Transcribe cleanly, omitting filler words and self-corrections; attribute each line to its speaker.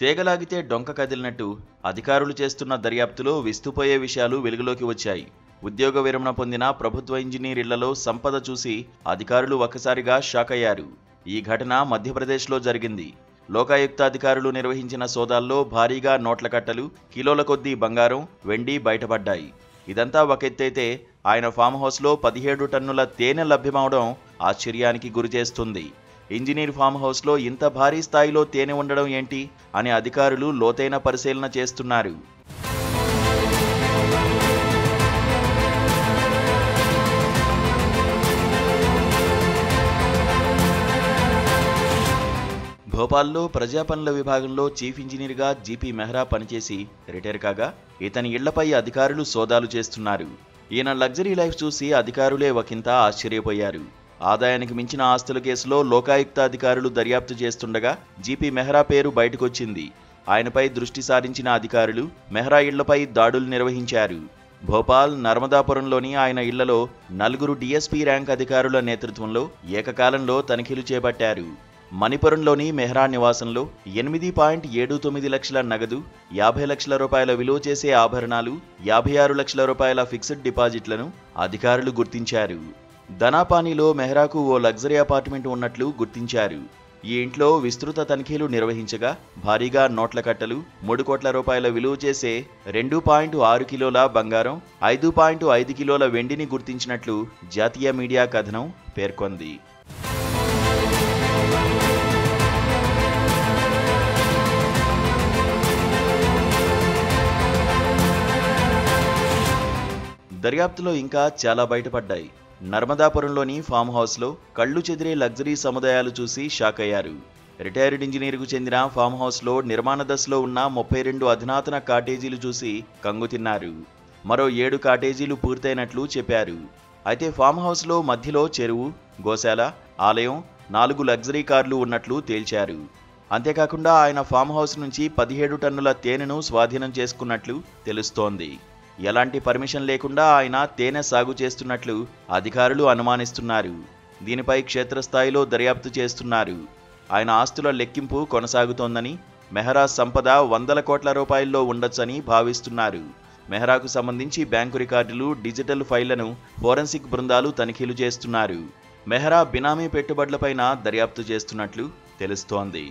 Speaker 1: తీగలాగితే డొంక కదిలినట్టు అధికారులు చేస్తున్న దర్యాప్తులో విస్తుపోయే విషయాలు వెలుగులోకి వచ్చాయి. ఉద్యోగ విరమణ పొందిన ప్రభుత్వ ఇంజనీర్ ఇళ్లలో సంపద చూసి అధికారులు ఒక్కసారిగా షాక్ అయ్యారు. ఈ ఘటన మధ్యప్రదేశ్లో జరిగింది. లోకాయుక్త అధికారులు నిర్వహించిన సోదాల్లో భారీగా నోట్ల కట్టలు, కిలోల కొద్దీ బంగారం, వెండి బయటపడ్డాయి. ఇదంతా ఒక ఎత్తైతే ఆయన ఫామ్ హౌస్లో 17 టన్నుల తేనె లభ్యమవడం ఆశ్చర్యానికి గురిచేస్తుంది. ఇంజనీర్ ఫామ్ హౌస్లో ఇంత భారీ స్థాయిలో తేనె ఉండడం ఏంటి అని అధికారులు లోతైన పరిశీలన చేస్తున్నారు. భోపాల్లో ప్రజాపనుల విభాగంలో చీఫ్ ఇంజనీర్గా జీపీ మెహ్రా పనిచేసి రిటైర్ కాగా ఇతని ఇళ్లపై అధికారులు సోదాలు చేస్తున్నారు. ఈయన లగ్జరీ లైఫ్ చూసి అధికారులే ఒకంత ఆశ్చర్యపోయారు. ఆదాయానికి మించిన ఆస్తుల కేసులో లోకాయుక్త అధికారులు దర్యాప్తు చేస్తుండగా జీపీ మెహ్రా పేరు బయటకొచ్చింది. ఆయనపై దృష్టి సారించిన అధికారులు మెహ్రా ఇళ్లపై దాడులు నిర్వహించారు. భోపాల్, నర్మదాపురంలోని ఆయన ఇళ్లలో 4 డీఎస్పీ ర్యాంక్ అధికారుల నేతృత్వంలో ఏకకాలంలో తనిఖీలు చేపట్టారు. మణిపురంలోని మెహ్రా నివాసంలో 8.79 లక్షల నగదు, 50 లక్షల రూపాయల విలువ చేసే ఆభరణాలు, 56 లక్షల రూపాయల ఫిక్స్డ్ డిపాజిట్లను అధికారులు గుర్తించారు. దనాపానీలో మెహ్రాకు ఓ లగ్జరీ అపార్ట్మెంట్ ఉన్నట్లు గుర్తించారు. ఈ ఇంట్లో విస్తృత తనిఖీలు నిర్వహించగా భారీగా నోట్ల కట్టలు, 3 కోట్ల రూపాయల విలువ చేసే 2.6 కిలోల బంగారం, 5.5 కిలోల వెండిని గుర్తించినట్లు జాతీయ మీడియా కథనం పేర్కొంది. దర్యాప్తులో ఇంకా చాలా బయటపడ్డాయి. నర్మదాపురంలోని ఫామ్ హౌస్లో కళ్ళు చెదిరే లగ్జరీ సముదాయాలు చూసి షాక్ అయ్యారు. రిటైర్డ్ ఇంజనీర్కు చెందిన ఫామ్ హౌస్లో నిర్మాణ దశలో ఉన్న 32 అధునాతన కాటేజీలు చూసి కంగుతిన్నారు. మరో 7 కాటేజీలు పూర్తయినట్లు చెప్పారు. అయితే ఫామ్ హౌస్లో మధ్యలో చెరువు, గోశాల, ఆలయం, 4 లగ్జరీ కార్లు ఉన్నట్లు తేల్చారు. అంతేకాకుండా ఆయన ఫామ్ హౌస్ నుంచి 17 టన్నుల తేనెను స్వాధీనం చేసుకున్నట్లు తెలుస్తోంది. ఎలాంటి పర్మిషన్ లేకుండా ఆయన తేనె సాగు చేస్తున్నట్లు అధికారులు అనుమానిస్తున్నారు. దీనిపై క్షేత్రస్థాయిలో దర్యాప్తు చేస్తున్నారు. ఆయన ఆస్తుల లెక్కింపు కొనసాగుతోందని, మెహ్రా సంపద 100 కోట్ల రూపాయల్లో ఉండొచ్చని భావిస్తున్నారు. మెహ్రాకు సంబంధించి బ్యాంకు రికార్డులు, డిజిటల్ ఫైళ్లను ఫోరెన్సిక్ బృందాలు తనిఖీలు చేస్తున్నారు. మెహ్రా బినామీ పెట్టుబడులపైన దర్యాప్తు చేస్తున్నట్లు తెలుస్తోంది.